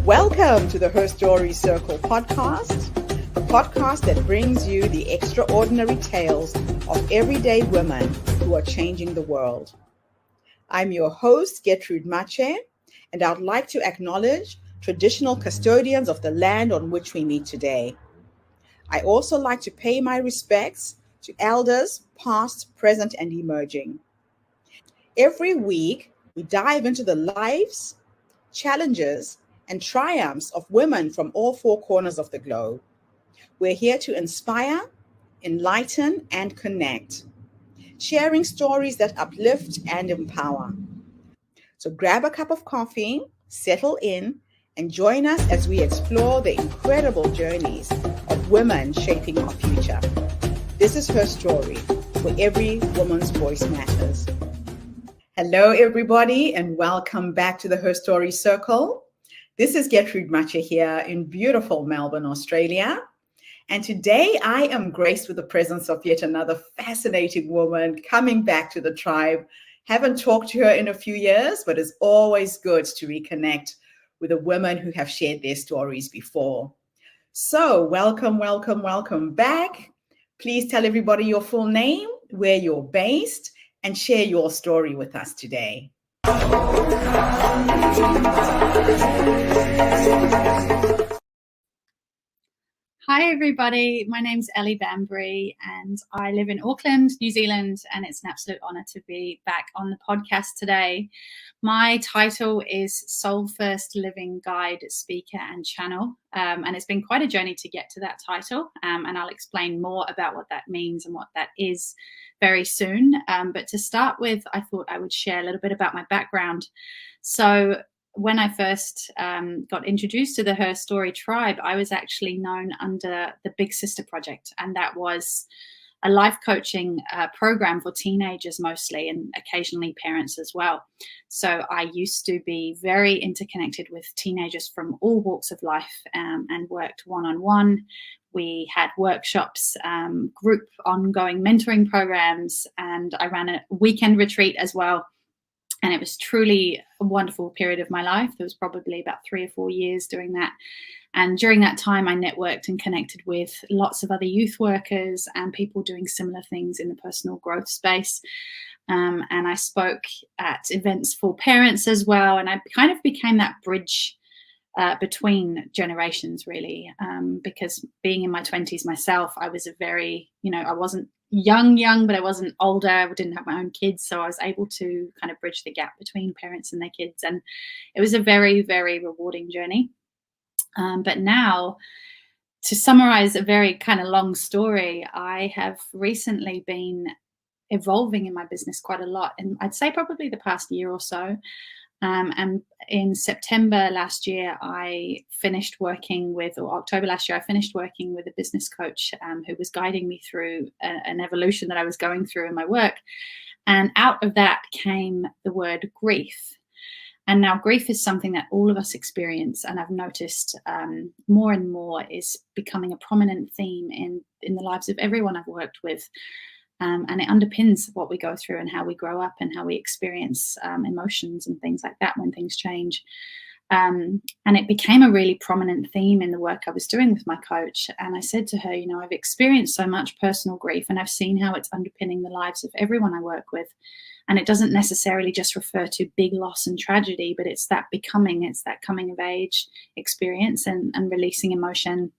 Welcome to the Her Story Circle podcast, the podcast that brings you the extraordinary tales of everyday women who are changing the world. I'm your host, Gertrude Mache, and I'd like to acknowledge traditional custodians of the land on which we meet today. I also like to pay my respects to elders, past, present, and emerging. Every week, we dive into the lives, challenges, and triumphs of women from all four corners of the globe. We're here to inspire, enlighten, and connect, sharing stories that uplift and empower. So grab a cup of coffee, settle in, and join us as we explore the incredible journeys of women shaping our future. This is Her Story, where every woman's voice matters. Hello, everybody, and welcome back to the Her Story Circle. This is Gertrude Mache here in beautiful Melbourne, Australia. And today I am graced with the presence of yet another fascinating woman coming back to the tribe. Haven't talked to her in a few years, but it's always good to reconnect with the women who have shared their stories before. So welcome back. Please tell everybody your full name, where you're based, and share your story with us today. Hi everybody, my name's Ellie Bambury and I live in Auckland, New Zealand, and it's an absolute honour to be back on the podcast today. My title is Soul First Living Guide, Speaker and Channel, and it's been quite a journey to get to that title, and I'll explain more about what that means and what that is very soon. But to start with, I thought I would share a little bit about my background. So when I first got introduced to the Her Story tribe, I was actually known under the Big Sister Project, and that was a life coaching program for teenagers mostly, and occasionally parents as well. So I used to be very interconnected with teenagers from all walks of life and worked one-on-one. We had workshops, group ongoing mentoring programs, and I ran a weekend retreat as well. And it was truly a wonderful period of my life. There was probably about 3 or 4 years doing that. And during that time, I networked and connected with lots of other youth workers and people doing similar things in the personal growth space. And I spoke at events for parents as well. And I kind of became that bridge between generations, really, because being in my 20s myself, I was a very, I wasn't young, but I wasn't older. I didn't have my own kids. So I was able to kind of bridge the gap between parents and their kids. And it was a very, very rewarding journey. But now, to summarize a very kind of long story, I have recently been evolving in my business quite a lot. And I'd say probably the past year or so. And in September last year, I finished working with, or October last year, I finished working with a business coach who was guiding me through an evolution that I was going through in my work. And out of that came the word grief. And now grief is something that all of us experience, and I've noticed more and more is becoming a prominent theme in the lives of everyone I've worked with. And it underpins what we go through and how we grow up and how we experience emotions and things like that when things change. And it became a really prominent theme in the work I was doing with my coach. And I said to her, I've experienced so much personal grief, and I've seen how it's underpinning the lives of everyone I work with. And it doesn't necessarily just refer to big loss and tragedy, but it's that coming of age experience and releasing emotion.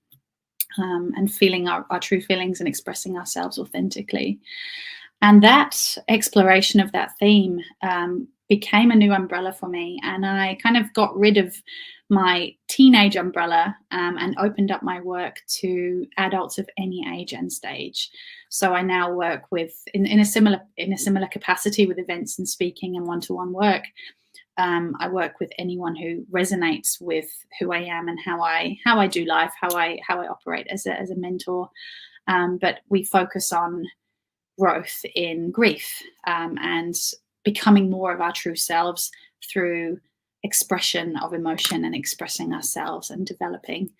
And feeling our true feelings and expressing ourselves authentically. And that exploration of that theme became a new umbrella for me. And I kind of got rid of my teenage umbrella and opened up my work to adults of any age and stage. So I now work with in a similar capacity with events and speaking and one-to-one work. I work with anyone who resonates with who I am and how I do life, how I operate as a mentor. But we focus on growth in grief and becoming more of our true selves through expression of emotion and expressing ourselves and developing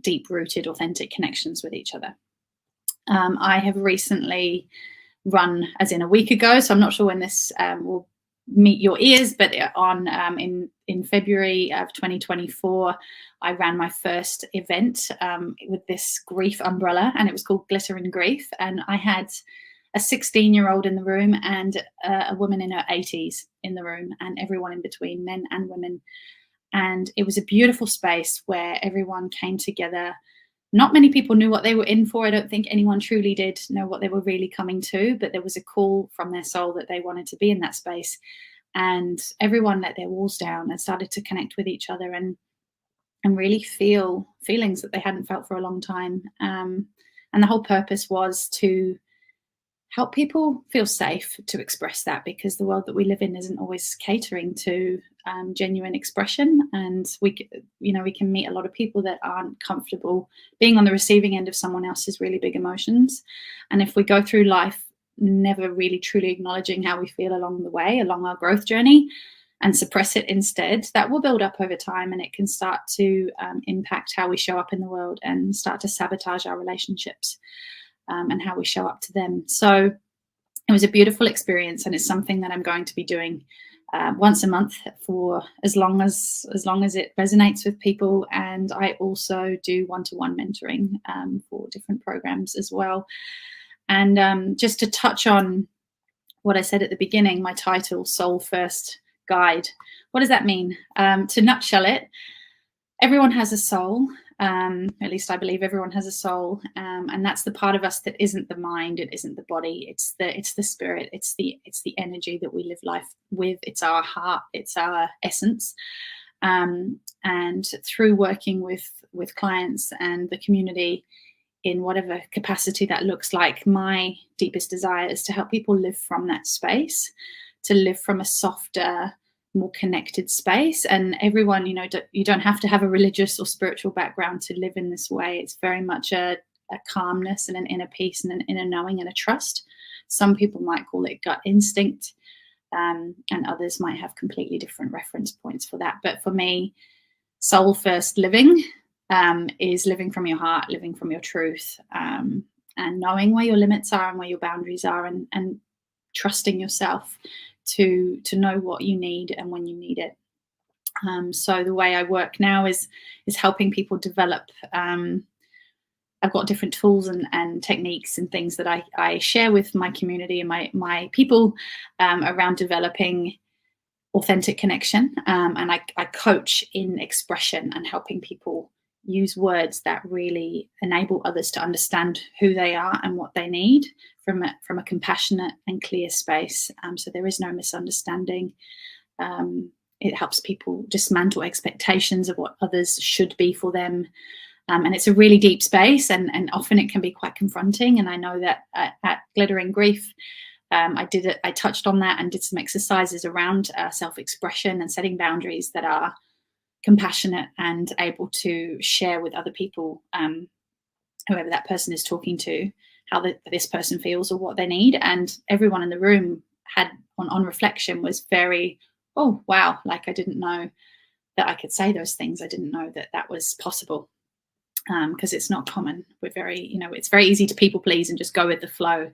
deep-rooted, authentic connections with each other. I have recently run, as in a week ago, so I'm not sure when this will meet your ears, but on in February of 2024, I ran my first event with this grief umbrella, and it was called Glitter and Grief. And I had a 16-year-old in the room and a woman in her 80s in the room, and everyone in between, men and women. And it was a beautiful space where everyone came together. Not many people knew what they were in for. I don't think anyone truly did know what they were really coming to, but there was a call from their soul that they wanted to be in that space. And everyone let their walls down and started to connect with each other and really feel feelings that they hadn't felt for a long time. And the whole purpose was to help people feel safe to express that, because the world that we live in isn't always catering to genuine expression, and we can meet a lot of people that aren't comfortable being on the receiving end of someone else's really big emotions. And if we go through life never really truly acknowledging how we feel along the way, along our growth journey, and suppress it instead, that will build up over time, and it can start to impact how we show up in the world and start to sabotage our relationships. And how we show up to them. So it was a beautiful experience, and it's something that I'm going to be doing once a month for as long as it resonates with people. And I also do one-to-one mentoring for different programs as well. And just to touch on what I said at the beginning, my title, Soul First Guide. What does that mean? To nutshell it, everyone has a soul. At least I believe everyone has a soul, and that's the part of us that isn't the mind, it isn't the body, it's the spirit, it's the energy that we live life with. It's our heart, it's our essence. And through working with clients and the community in whatever capacity that looks like, my deepest desire is to help people live from that space, to live from a softer, more connected space. And everyone, you don't have to have a religious or spiritual background to live in this way. It's very much a calmness and an inner peace and an inner knowing and a trust. Some people might call it gut instinct, and others might have completely different reference points for that. But for me, soul first living is living from your heart, living from your truth, and knowing where your limits are and where your boundaries are, and trusting yourself to know what you need and when you need it. So the way I work now is helping people develop. I've got different tools and techniques and things that I share with my community and my people around developing authentic connection. And I coach in expression and helping people use words that really enable others to understand who they are and what they need from a compassionate and clear space. So there is no misunderstanding. It helps people dismantle expectations of what others should be for them. And it's a really deep space, and often it can be quite confronting. And I know that at Glitter and Grief, I touched on that and did some exercises around self-expression and setting boundaries that are compassionate and able to share with other people, whoever that person is talking to, how this person feels or what they need. And everyone in the room had, on reflection, was very, oh, wow, like I didn't know that I could say those things. I didn't know that was possible, because it's not common. We're very, it's very easy to people please and just go with the flow.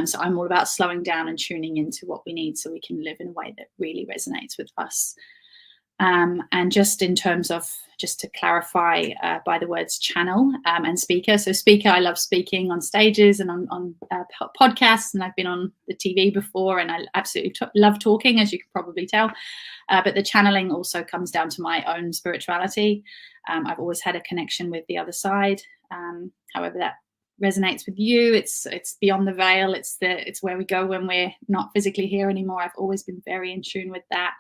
So I'm all about slowing down and tuning into what we need so we can live in a way that really resonates with us. And just in terms of, just to clarify, by the words channel and speaker. So speaker, I love speaking on stages and on podcasts, and I've been on the TV before, and I absolutely love talking, as you can probably tell. But the channeling also comes down to my own spirituality. I've always had a connection with the other side. However that resonates with you, it's beyond the veil. It's where we go when we're not physically here anymore. I've always been very in tune with that.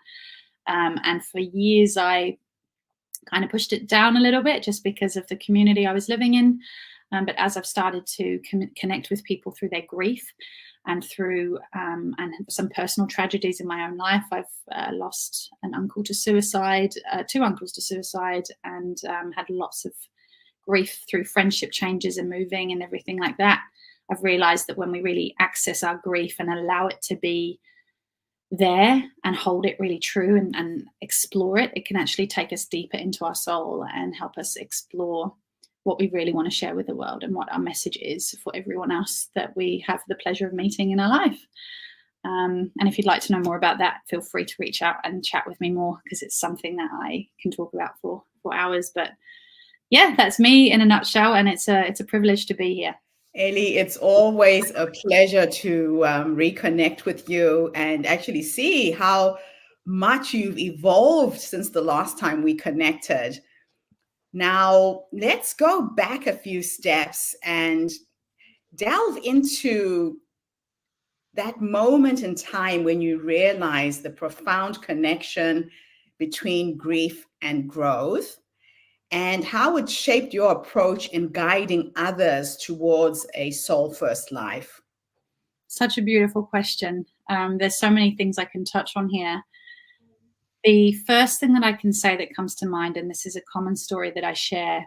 And for years, I kind of pushed it down a little bit just because of the community I was living in. But as I've started to connect with people through their grief and through and some personal tragedies in my own life, I've lost an uncle to suicide, 2 uncles to suicide, and had lots of grief through friendship changes and moving and everything like that. I've realized that when we really access our grief and allow it to be there and hold it really true and explore it, it can actually take us deeper into our soul and help us explore what we really want to share with the world and what our message is for everyone else that we have the pleasure of meeting in our life. And if you'd like to know more about that, feel free to reach out and chat with me more, because it's something that I can talk about for hours. But yeah, that's me in a nutshell, and it's a privilege to be here. Ellie, it's always a pleasure to reconnect with you and actually see how much you've evolved since the last time we connected. Now, let's go back a few steps and delve into that moment in time when you realize the profound connection between grief and growth, and how it shaped your approach in guiding others towards a soul first life. Such a beautiful question. There's so many things I can touch on here. The first thing that I can say that comes to mind, and this is a common story that I share,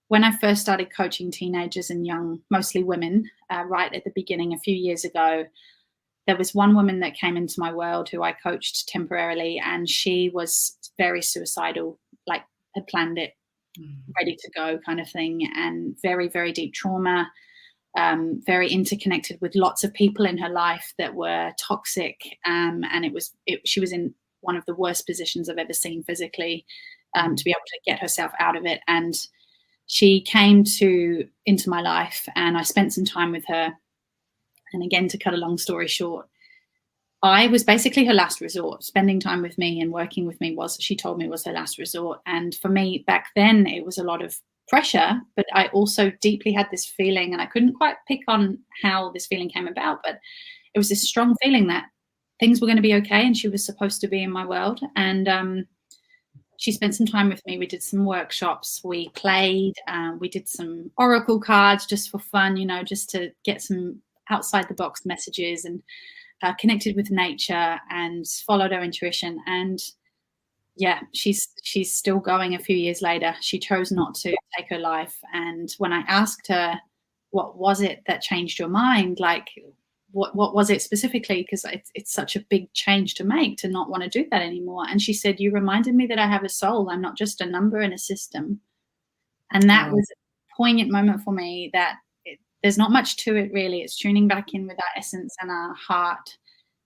when I first started coaching teenagers and young, mostly women, right at the beginning a few years ago, there was one woman that came into my world who I coached temporarily, and she was very suicidal, like had planned it, ready to go kind of thing, and very, very deep trauma, very interconnected with lots of people in her life that were toxic. And she was in one of the worst positions I've ever seen physically, to be able to get herself out of it. And she came into my life, and I spent some time with her. And again, to cut a long story short, I was basically her last resort. Spending time with me and working with me she told me, was her last resort. And for me back then, it was a lot of pressure, but I also deeply had this feeling, and I couldn't quite pick on how this feeling came about, but it was this strong feeling that things were going to be okay, and she was supposed to be in my world. And she spent some time with me. We did some workshops, we played, we did some oracle cards just for fun, just to get some outside the box messages, and connected with nature and followed her intuition. And yeah, she's still going a few years later. She chose not to take her life. And when I asked her, what was it that changed your mind? Like, what was it specifically? Because it's such a big change to make, to not want to do that anymore. And she said, you reminded me that I have a soul. I'm not just a number in a system. And that was a poignant moment for me, that there's not much to it really. It's tuning back in with our essence and our heart,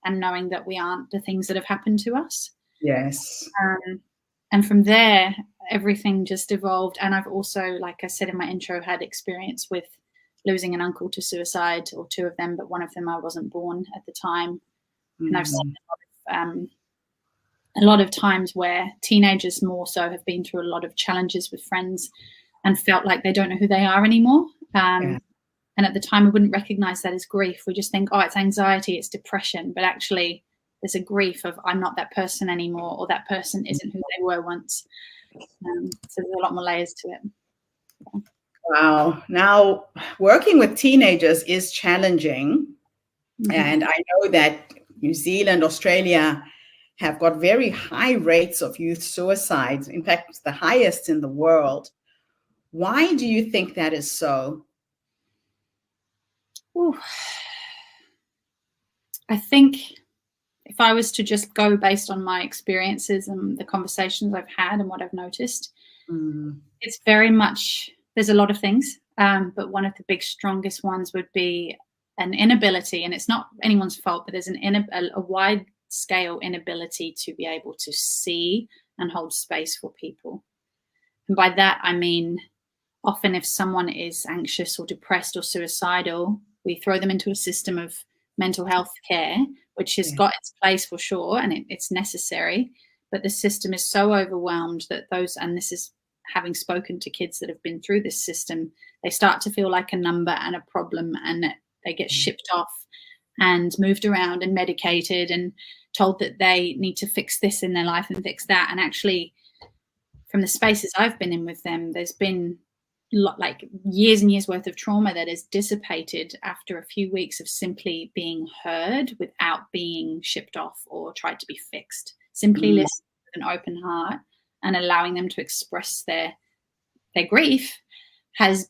and knowing that we aren't the things that have happened to us. Yes. And from there, everything just evolved. And I've also, like I said in my intro, had experience with losing an uncle to suicide, or two of them, but one of them I wasn't born at the time. And I've seen a lot of times where teenagers more so have been through a lot of challenges with friends and felt like they don't know who they are anymore. And at the time, we wouldn't recognize that as grief. We just think, oh, it's anxiety, it's depression. But actually, there's a grief of, I'm not that person anymore, or that person isn't who they were once. So there's a lot more layers to it. Yeah. Wow. Now, working with teenagers is challenging. Mm-hmm. And I know that New Zealand, Australia have got very high rates of youth suicides. In fact, the highest in the world. Why do you think that is so? Ooh. I think if I was to just go based on my experiences and the conversations I've had and what I've noticed, it's very much, there's a lot of things, but one of the big strongest ones would be an inability, and it's not anyone's fault, but there's a wide scale inability to be able to see and hold space for people. And by that, I mean, often if someone is anxious or depressed or suicidal, we throw them into a system of mental health care, which has got its place for sure, and it's necessary. But the system is so overwhelmed that and this is having spoken to kids that have been through this system, they start to feel like a number and a problem, and they get shipped off and moved around and medicated and told that they need to fix this in their life and fix that. And actually, from the spaces I've been in with them, there's been like years and years worth of trauma that is dissipated after a few weeks of simply being heard without being shipped off or tried to be fixed. Simply listening with an open heart and allowing them to express their grief has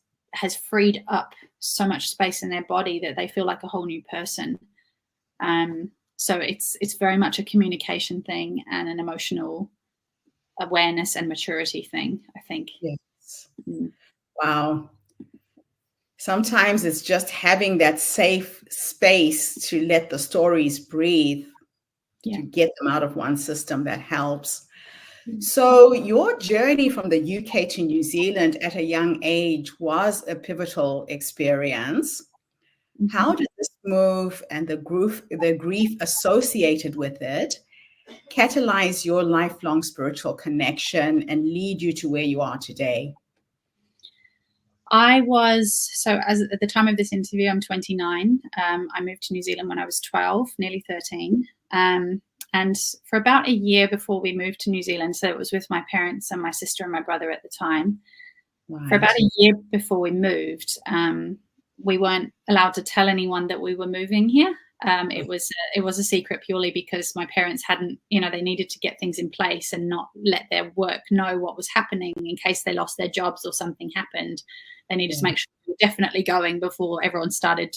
freed up so much space in their body that they feel like a whole new person. So it's very much a communication thing and an emotional awareness and maturity thing, I think. Yes. Wow. Sometimes it's just having that safe space to let the stories breathe, to get them out of one system that helps. So your journey from the UK to New Zealand at a young age was a pivotal experience. How did this move and the grief associated with it catalyze your lifelong spiritual connection and lead you to where you are today? At the time of this interview, I'm 29. I moved to New Zealand when I was 12, nearly 13. And for about a year before we moved to New Zealand, so it was with my parents and my sister and my brother at the time. Right. For about a year before we moved, we weren't allowed to tell anyone that we were moving here. It was a secret purely because my parents hadn't, they needed to get things in place and not let their work know what was happening in case they lost their jobs or something happened. They needed to make sure we were definitely going before everyone started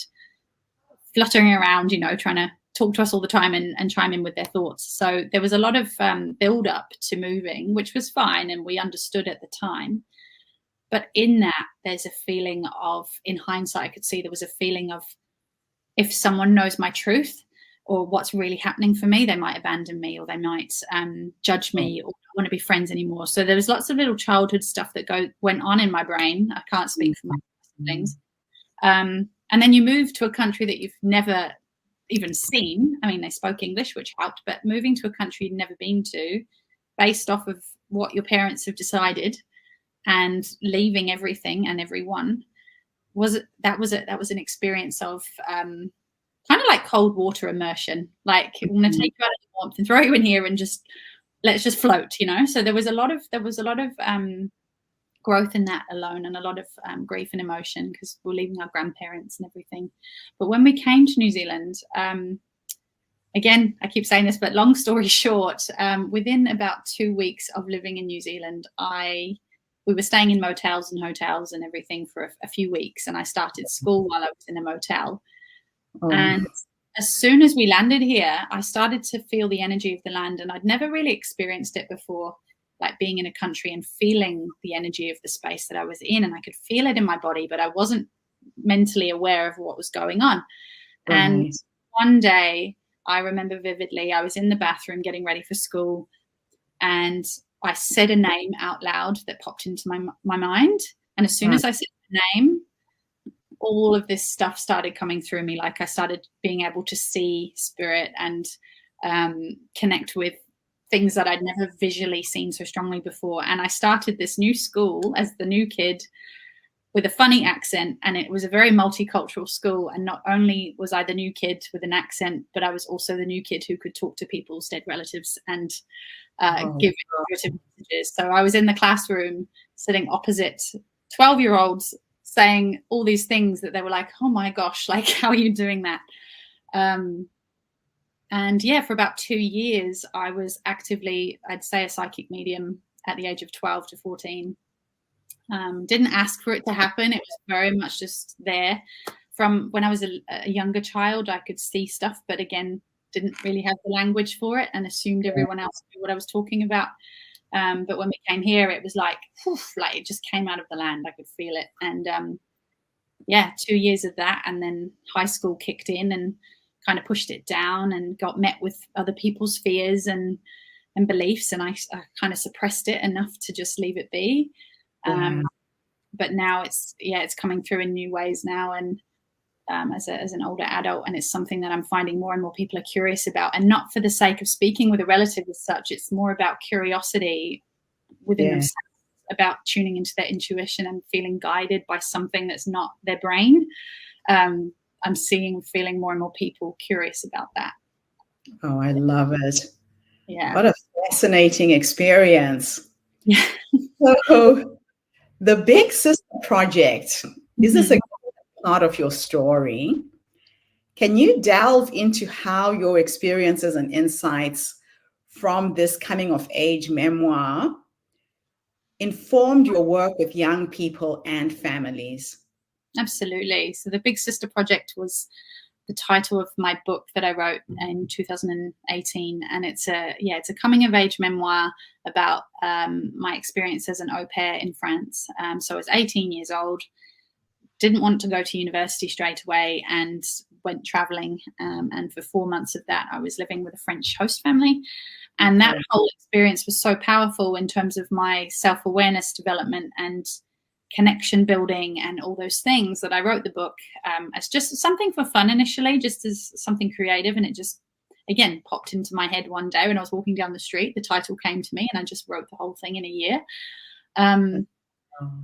fluttering around, trying to talk to us all the time and chime in with their thoughts. So there was a lot of build up to moving, which was fine, and we understood at the time. But in that, there's a feeling of, in hindsight, I could see there was a feeling of, if someone knows my truth or what's really happening for me, they might abandon me, or they might judge me, or not want to be friends anymore. So there was lots of little childhood stuff that went on in my brain. I can't speak for my siblings. And then you move to a country that you've never even seen. I mean, they spoke English, which helped, but moving to a country you'd never been to, based off of what your parents have decided, and leaving everything and everyone, was an experience of kind of like cold water immersion. Like, I'm going to take you out of the warmth and throw you in here and let's just float, So there was a lot of growth in that alone, and a lot of grief and emotion because we're leaving our grandparents and everything. But when we came to New Zealand, again, I keep saying this, but long story short, within about 2 weeks of living in New Zealand, we were staying in motels and hotels and everything for a few weeks, and I started school while I was in a motel. And as soon as we landed here, I started to feel the energy of the land, and I'd never really experienced it before, like being in a country and feeling the energy of the space that I was in, and I could feel it in my body, but I wasn't mentally aware of what was going on. And one day, I remember vividly, I was in the bathroom getting ready for school, and I said a name out loud that popped into my mind. And as soon as I said the name, all of this stuff started coming through me. Like, I started being able to see spirit and connect with things that I'd never visually seen so strongly before. And I started this new school as the new kid with a funny accent, and it was a very multicultural school. And not only was I the new kid with an accent, but I was also the new kid who could talk to people's dead relatives and give positive messages. So I was in the classroom sitting opposite 12-year-olds saying all these things that they were like, oh my gosh, like, how are you doing that? And yeah, for about 2 years, I was actively, I'd say, a psychic medium at the age of 12 to 14. Didn't ask for it to happen. It was very much just there. From when I was a younger child, I could see stuff, but again, didn't really have the language for it and assumed everyone else knew what I was talking about. But when we came here, it was like it just came out of the land. I could feel it. And 2 years of that, and then high school kicked in and kind of pushed it down and got met with other people's fears and beliefs, and I kind of suppressed it enough to just leave it be. But now it's coming through in new ways now, and as an older adult, and it's something that I'm finding more and more people are curious about, and not for the sake of speaking with a relative as such. It's more about curiosity within themselves, about tuning into their intuition and feeling guided by something that's not their brain. I'm feeling more and more people curious about that. Oh, I love it. Yeah. What a fascinating experience. Yeah. So the Big Sister Project, is this a part of your story? Can you delve into how your experiences and insights from this coming of age memoir informed your work with young people and families? Absolutely. So the Big Sister Project was the title of my book that I wrote in 2018, and it's a coming of age memoir about my experience as an au pair in France. So I was 18 years old, didn't want to go to university straight away and went traveling. And for 4 months of that, I was living with a French host family. And that whole experience was so powerful in terms of my self-awareness development and connection building and all those things, that I wrote the book as just something for fun initially, just as something creative. And it just, again, popped into my head one day when I was walking down the street. The title came to me and I just wrote the whole thing in a year.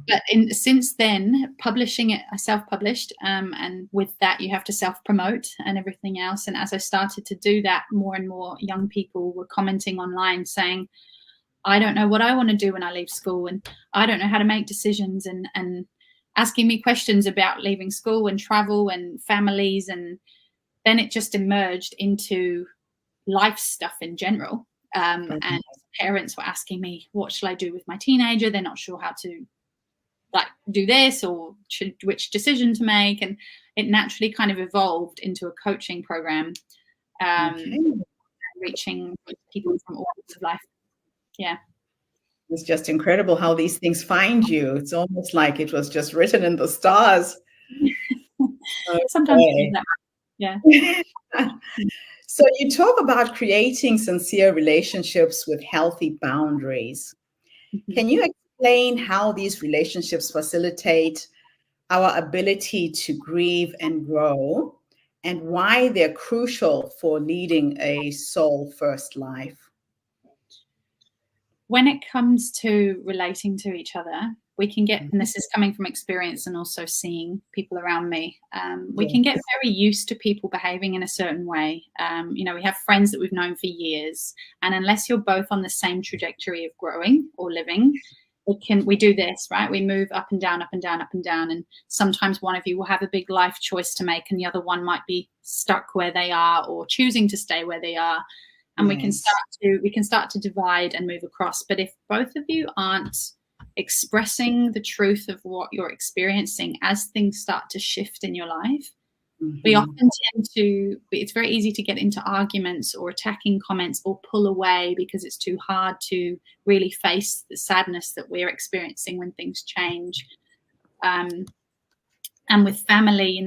But since then, publishing it, I self-published, and with that you have to self-promote and everything else. And as I started to do that, more and more young people were commenting online saying, I don't know what I want to do when I leave school, and I don't know how to make decisions, and asking me questions about leaving school and travel and families. And then it just emerged into life stuff in general. And parents were asking me, what shall I do with my teenager? They're not sure how to do this, or which decision to make. And it naturally kind of evolved into a coaching program, reaching people from all walks of life. Yeah. It's just incredible how these things find you. It's almost like it was just written in the stars. Sometimes that. Yeah. So you talk about creating sincere relationships with healthy boundaries. Can you explain how these relationships facilitate our ability to grieve and grow, and why they're crucial for leading a soul-first life? When it comes to relating to each other, we can get, and this is coming from experience and also seeing people around me, we can get very used to people behaving in a certain way. We have friends that we've known for years, and unless you're both on the same trajectory of growing or living, we do this, right? We move up and down, up and down, up and down. And sometimes one of you will have a big life choice to make, and the other one might be stuck where they are or choosing to stay where they are. And we can start to divide and move across. But if both of you aren't expressing the truth of what you're experiencing as things start to shift in your life, we often tend to, it's very easy to get into arguments or attacking comments or pull away because it's too hard to really face the sadness that we're experiencing when things change. And with family,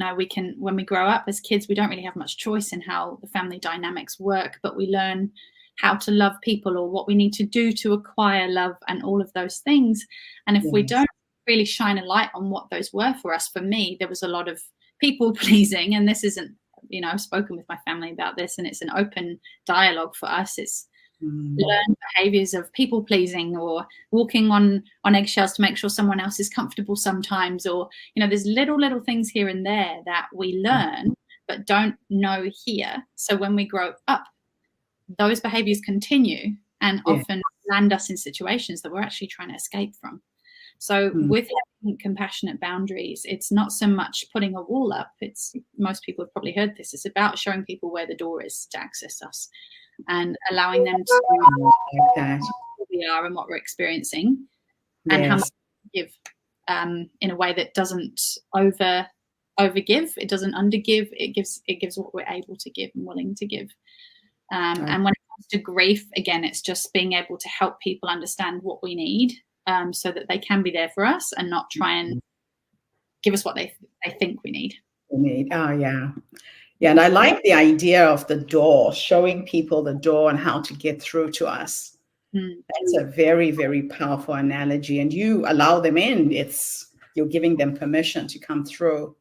when we grow up as kids, we don't really have much choice in how the family dynamics work, but we learn how to love people or what we need to do to acquire love and all of those things. And if we don't really shine a light on what those were for us, for me, there was a lot of people pleasing. And this isn't, I've spoken with my family about this, and it's an open dialogue for us. It's learned behaviors of people pleasing or walking on eggshells to make sure someone else is comfortable sometimes, or there's little things here and there that we learn but don't know here. So when we grow up, those behaviors continue and often land us in situations that we're actually trying to escape from. So with having compassionate boundaries, it's not so much putting a wall up. Most people have probably heard this. It's about showing people where the door is to access us, and allowing them to know who we are and what we're experiencing, and how much we give, in a way that doesn't overgive, it doesn't undergive. It gives what we're able to give and willing to give. And when it comes to grief, again, it's just being able to help people understand what we need, so that they can be there for us and not try and give us what they think we need. Yeah, and I like the idea of the door, showing people the door and how to get through to us. That's a very, very powerful analogy. And you allow them in. You're giving them permission to come through.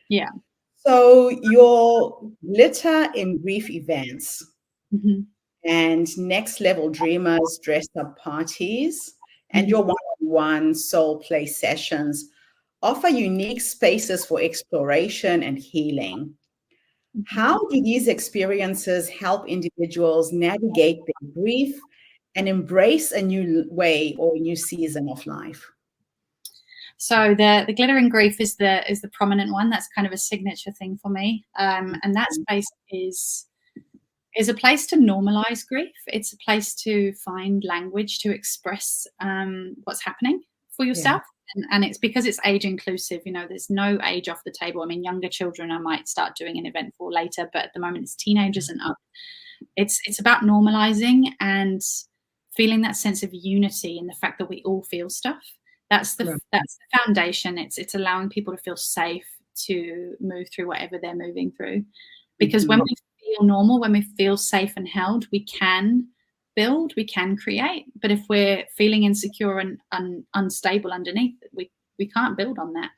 Yeah. So your glitter in grief events and next level dreamers dressed up parties and your one-on-one soul play sessions offer unique spaces for exploration and healing. How do these experiences help individuals navigate their grief and embrace a new way or a new season of life? So the glitter in grief is the prominent one. That's kind of a signature thing for me. And that space is a place to normalize grief. It's a place to find language to express what's happening for yourself. And it's because it's age inclusive. There's no age off the table. I mean, younger children I might start doing an event for later, but at the moment it's teenagers and up. It's about normalizing and feeling that sense of unity in the fact that we all feel stuff. That's the foundation. It's allowing people to feel safe to move through whatever they're moving through. Because when we feel normal, when we feel safe and held, we can build, we can create. But if we're feeling insecure and unstable underneath, we can't build on that.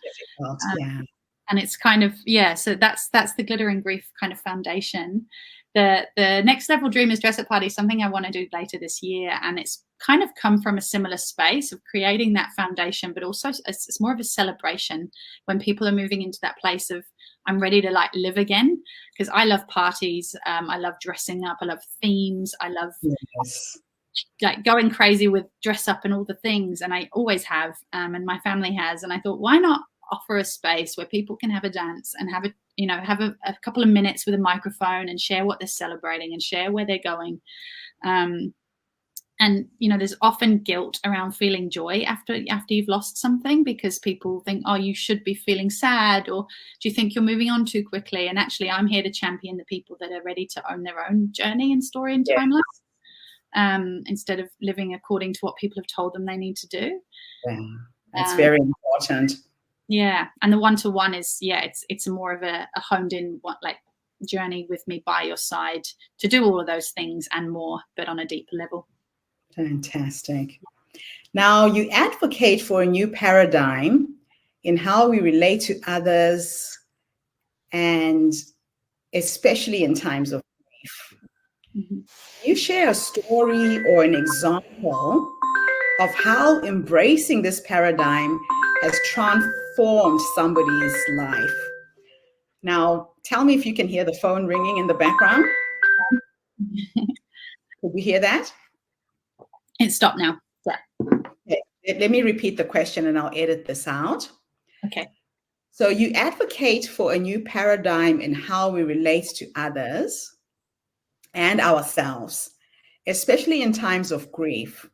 And it's kind of, so that's the glitter and grief kind of foundation. The next level dreamers dress up party is something I want to do later this year, and it's kind of come from a similar space of creating that foundation, but also it's more of a celebration when people are moving into that place of, I'm ready to like live again, because I love parties. I love dressing up. I love themes. I love like going crazy with dress up and all the things. And I always have, and my family has. And I thought, why not offer a space where people can have a dance and have a couple of minutes with a microphone and share what they're celebrating and share where they're going. And, there's often guilt around feeling joy after you've lost something, because people think, oh, you should be feeling sad, or do you think you're moving on too quickly? And actually, I'm here to champion the people that are ready to own their own journey and story and timeline, instead of living according to what people have told them they need to do. Yeah, that's very important. Yeah, and the one-to-one is, it's more of a honed in journey with me by your side to do all of those things and more, but on a deeper level. Fantastic. Now, you advocate for a new paradigm in how we relate to others, and especially in times of grief. Mm-hmm. You share a story or an example of how embracing this paradigm has transformed somebody's life. Now, tell me if you can hear the phone ringing in the background. Could we hear that? It stopped now. Yeah. Okay. Let me repeat the question and I'll edit this out. Okay. So you advocate for a new paradigm in how we relate to others and ourselves, especially in times of grief.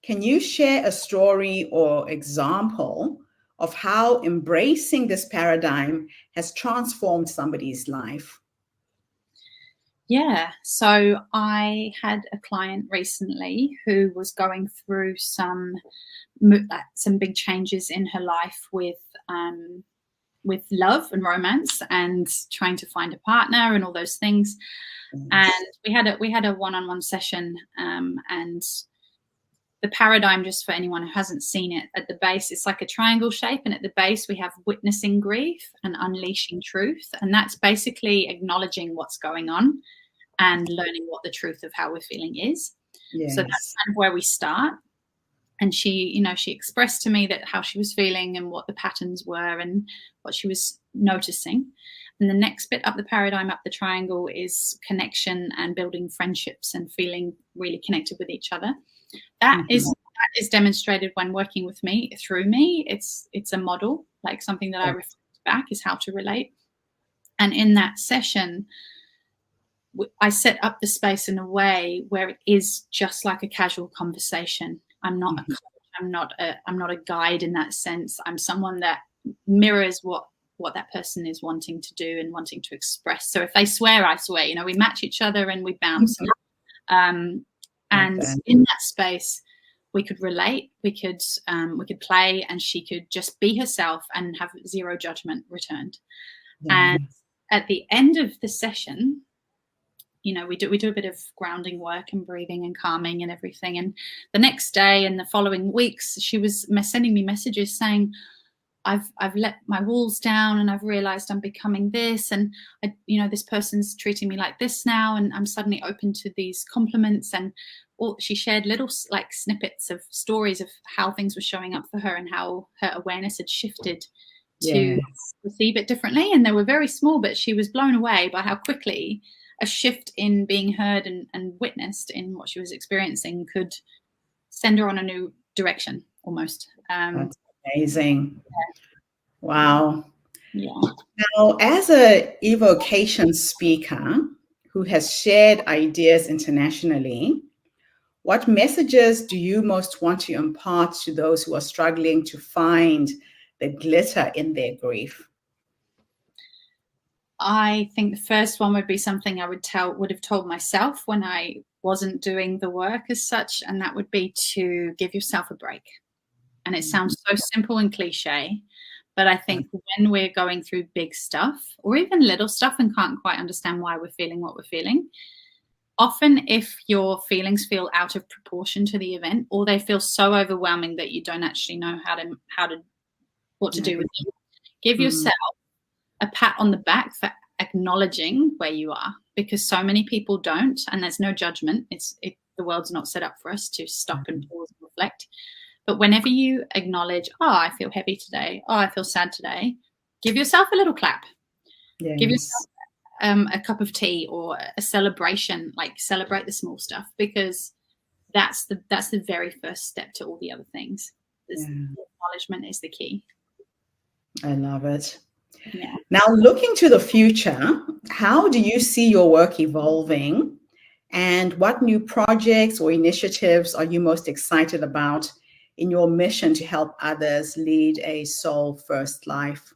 Can you share a story or example of how embracing this paradigm has transformed somebody's life? Yeah, so I had a client recently who was going through some big changes in her life with love and romance and trying to find a partner and all those things. Yes. And we had a one-on-one session, and the paradigm, just for anyone who hasn't seen it, at the base, it's like a triangle shape. And at the base, we have witnessing grief and unleashing truth. And that's basically acknowledging what's going on and learning what the truth of how we're feeling is. Yes. So that's kind of where we start. And she expressed to me that how she was feeling and what the patterns were and what she was noticing. And the next bit up the paradigm, up the triangle, is connection and building friendships and feeling really connected with each other. That is demonstrated when working with me, through me. It's a model, like something that I reflect back, is how to relate. And in that session, I set up the space in a way where it is just like a casual conversation. I'm not a coach, I'm not a guide in that sense. I'm someone that mirrors what that person is wanting to do and wanting to express. So if they swear, I swear. We match each other and we bounce. And in that space, we could relate, we could play, and she could just be herself and have zero judgment returned. And at the end of the session, we do a bit of grounding work and breathing and calming and everything. And the next day and the following weeks, she was sending me messages saying, I've let my walls down and I've realized I'm becoming this, and this person's treating me like this now, and I'm suddenly open to these compliments. And she shared little like snippets of stories of how things were showing up for her and how her awareness had shifted to receive it differently. And they were very small, but she was blown away by how quickly a shift in being heard and witnessed in what she was experiencing could send her on a new direction almost. That's amazing. Wow. Yeah. Now, as an evocation speaker who has shared ideas internationally, what messages do you most want to impart to those who are struggling to find the glitter in their grief? I think the first one would be something I would have told myself when I wasn't doing the work as such, and that would be to give yourself a break. And it sounds so simple and cliche, but I think when we're going through big stuff or even little stuff and can't quite understand why we're feeling what we're feeling, often if your feelings feel out of proportion to the event, or they feel so overwhelming that you don't actually know what to do with them, give yourself a pat on the back for acknowledging where you are, because so many people don't, and there's no judgment. The world's not set up for us to stop and pause and reflect. But whenever you acknowledge, oh, I feel heavy today, oh, I feel sad today, give yourself a little clap. Yes. Give yourself a cup of tea or a celebration, like celebrate the small stuff, because that's the very first step to all the other things. The acknowledgement is the key. I love it. Yeah. Now, looking to the future, how do you see your work evolving, and what new projects or initiatives are you most excited about in your mission to help others lead a soul-first life?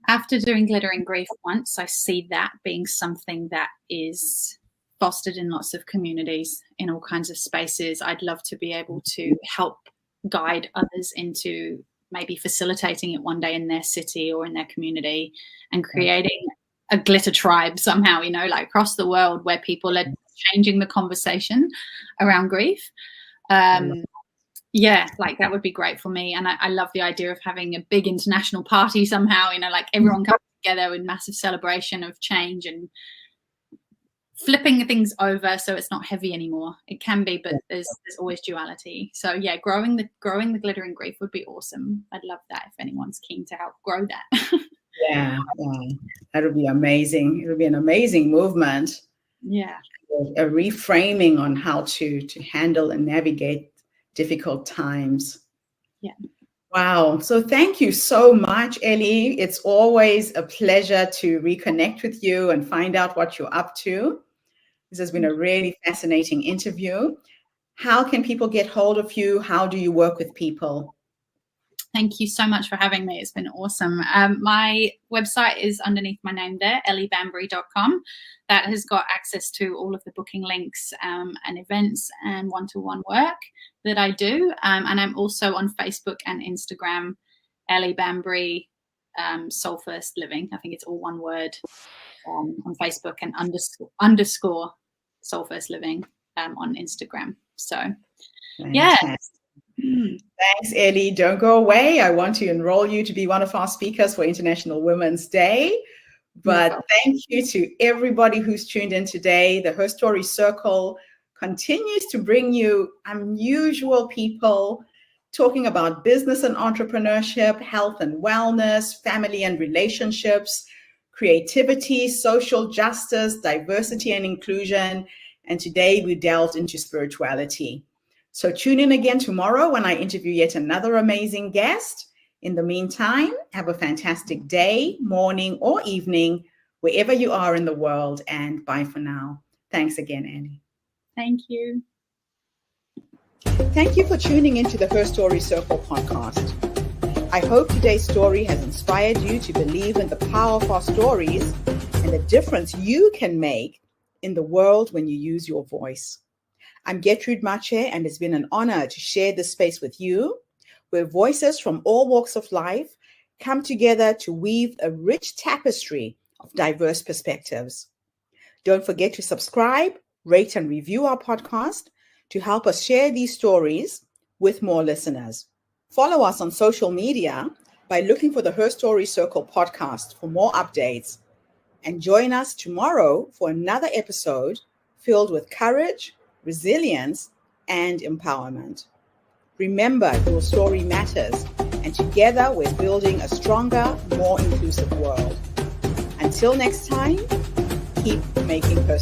After doing Glitter and Grief once, I see that being something that is fostered in lots of communities, in all kinds of spaces. I'd love to be able to help guide others into maybe facilitating it one day in their city or in their community, and creating a glitter tribe somehow, like across the world, where people are changing the conversation around grief. Yeah, like that would be great for me. And I love the idea of having a big international party somehow, like everyone comes together in massive celebration of change and flipping things over so it's not heavy anymore. It can be, but there's always duality. So yeah, growing the Glitter and Grief would be awesome. I'd love that if anyone's keen to help grow that. Yeah, that would be amazing. It would be an amazing movement. Yeah. A reframing on how to handle and navigate difficult times. Yeah. Wow. So thank you so much, Ellie. It's always a pleasure to reconnect with you and find out what you're up to. This has been a really fascinating interview. How can people get hold of you? How do you work with people? Thank you so much for having me. It's been awesome. My website is underneath my name there, elliebambury.com. That has got access to all of the booking links and events and one-to-one work that I do. And I'm also on Facebook and Instagram, Ellie Bambury, Soul First Living. I think it's all one word on Facebook, and underscore Soul First Living on Instagram. So, yeah. Thanks, Ellie. Don't go away. I want to enroll you to be one of our speakers for International Women's Day. But thank you to everybody who's tuned in today. The Her Story Circle continues to bring you unusual people talking about business and entrepreneurship, health and wellness, family and relationships, creativity, social justice, diversity and inclusion. And today we delved into spirituality. So tune in again tomorrow when I interview yet another amazing guest. In the meantime, have a fantastic day, morning, or evening, wherever you are in the world, and bye for now. Thanks again, Annie. Thank you. Thank you for tuning into the Her Story Circle podcast. I hope today's story has inspired you to believe in the power of our stories and the difference you can make in the world when you use your voice. I'm Gertrude Mache, and it's been an honor to share this space with you, where voices from all walks of life come together to weave a rich tapestry of diverse perspectives. Don't forget to subscribe, rate, and review our podcast to help us share these stories with more listeners. Follow us on social media by looking for the Her Story Circle podcast for more updates. And join us tomorrow for another episode filled with courage, resilience, and empowerment. Remember, your story matters, and together we're building a stronger, more inclusive world. Until next time, keep making her